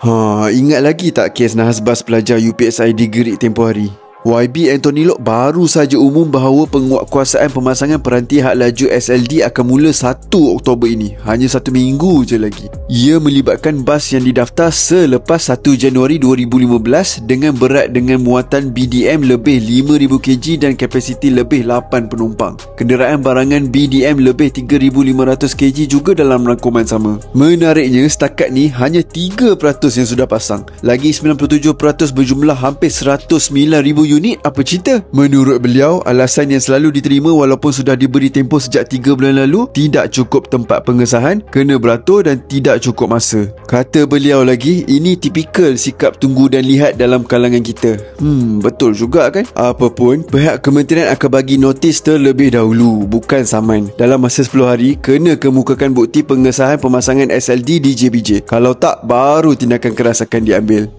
Ingat lagi tak kes nahas bas pelajar UPSI di Gerik tempoh hari? YB Anthony Loke baru saja umum bahawa penguatkuasaan pemasangan peranti had laju SLD akan mula 1 Oktober ini. Hanya 1 minggu je lagi. Ia melibatkan bas yang didaftar selepas 1 Januari 2015 dengan berat dengan muatan BDM lebih 5,000 kg dan kapasiti lebih 8 penumpang. Kenderaan barangan BDM lebih 3,500 kg juga dalam rangkuman sama. Menariknya, setakat ni hanya 3% yang sudah pasang. Lagi 97% berjumlah hampir 109,000 unit. Apa cerita? Menurut beliau, alasan yang selalu diterima walaupun sudah diberi tempoh sejak 3 bulan lalu, tidak cukup tempat pengesahan, kena beratur dan tidak cukup masa. Kata beliau lagi, ini tipikal sikap tunggu dan lihat dalam kalangan kita. Betul juga kan? Apapun, pihak kementerian akan bagi notis terlebih dahulu, bukan saman. Dalam masa 10 hari, kena kemukakan bukti pengesahan pemasangan SLD di JBJ. Kalau tak, baru tindakan keras akan diambil.